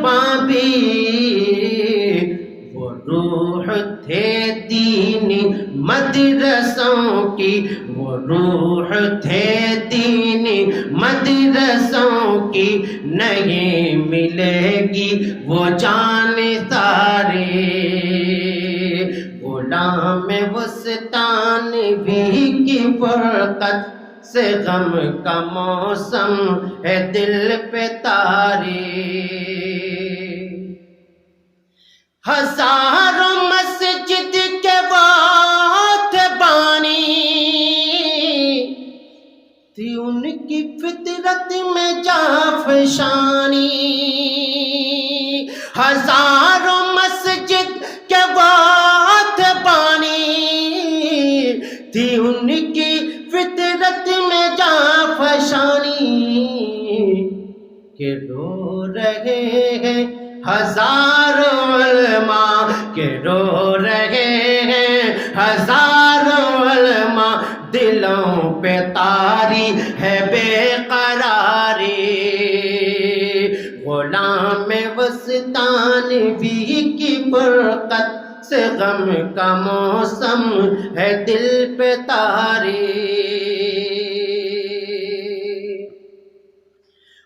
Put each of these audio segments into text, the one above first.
طلباء بھی وہ روح تھے دینی مدرسوں کی، وہ روح تھے دینی مدرسوں کی، نہیں ملے گی وہ جان ساری۔ غلام وسطانوی کی فرقت سے غم کا موسم ہے دل پہ طاری۔ ہزاروں مسجد کے بات بانی تھی ان کی فطرت میں جافشانی۔ ہزاروں مسجد کے بات بانی تھی ان کی فطرت میں جافشانی، کہ رو رہے ہیں ہزاروں علماء، کہ رو رہے ہیں ہزاروں علماء، دلوں پہ طاری ہے بے قراری۔ غلام وسطانوی کی فرقت سے غم کا موسم ہے دل پہ طاری۔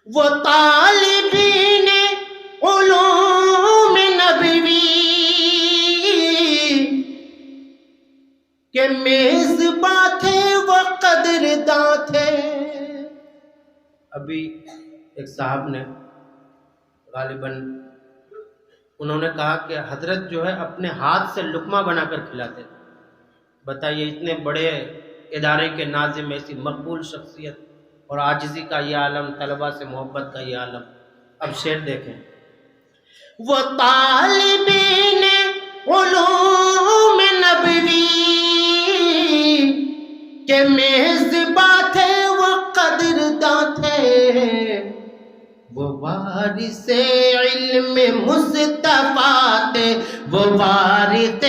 وہ طالبین علوم نبوی کہ میزباں تھے وہ قدرداں تھے۔ ابھی ایک صاحب نے غالباً انہوں نے کہا کہ حضرت جو ہے اپنے ہاتھ سے لقمہ بنا کر کھلاتے تھے۔ بتائیے اتنے بڑے ادارے کے ناظم، ایسی مقبول شخصیت، اور عاجزی کا یہ عالم، طلبہ سے محبت کا یہ عالم۔ اب شعر دیکھیں۔ وہ طالبین علوم نبوی کہ میزباں تھے وہ قدرداں تھے، وہ وارث علم مصطفیٰ تھے، وہ وارث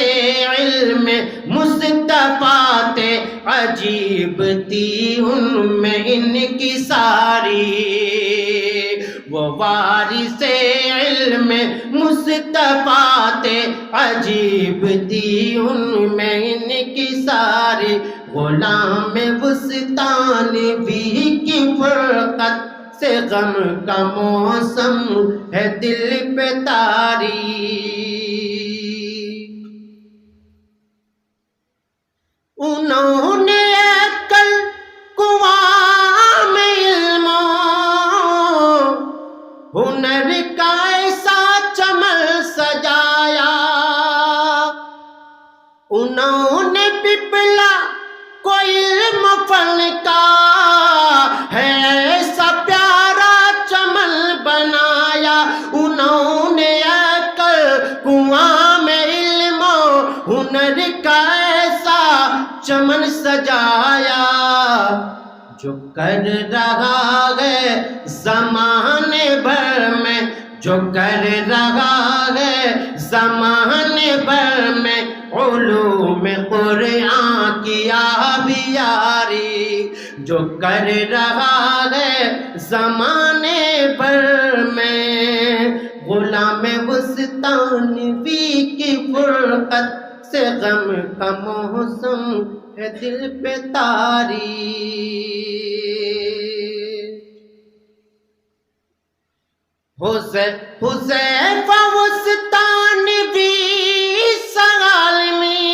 علم مصطفیٰ تھے، عجیب تھی ان میں ان کی ساری۔ وہ وارث علم مصطفیٰ تھے، عجیب تھی ان میں ان کی ساری۔ غلام وسطانوی کی فرقت سے غم کا موسم ہے دل پہ طاری۔ انہوں نے عقل کنواں میں علم و ہنر کا ایسا چمن سجایا، انہوں نے پپلا کو علم فن کا ہے ایسا پیارا چمن بنایا، انہوں نے عقل کنواں میں علم و ہنر کا ایسا چمن سجایا، جو کر رہا ہے زمانے بھر میں، جو کر رہا ہے زمانے بھر میں علوم قرآن کی آبیاری، جو کر رہا ہے زمانے بھر میں۔ غلام وسطانوی کی فرقت سے غم کا موسم ہے دل پہ طاری۔ حذیفہ وسطانوی سالمی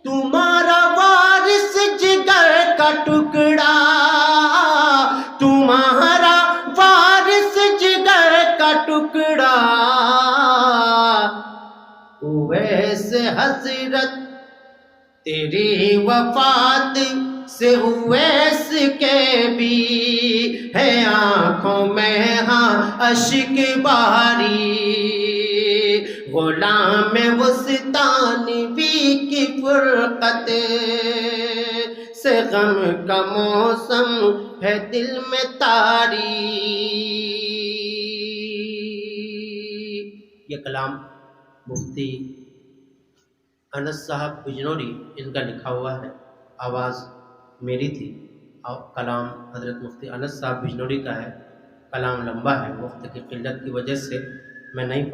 تمہارا وارث جگر کا ٹکڑا، تمہارا وارث جگر کا ٹکڑا، اویس حضرت تیری وفات سے اویس کے بھی ہے آنکھوں میں ہاں اشک باری۔ غلام وسطانوی کی فرقت سے غم کا موسم ہے دل میں طاری۔ یہ کلام مفتی انس صاحب بجنوری ان کا لکھا ہوا ہے، آواز میری تھی، اور کلام حضرت مفتی انس صاحب بجنوری کا ہے۔ کلام لمبا ہے، وقت کی قلت کی وجہ سے میں نہیں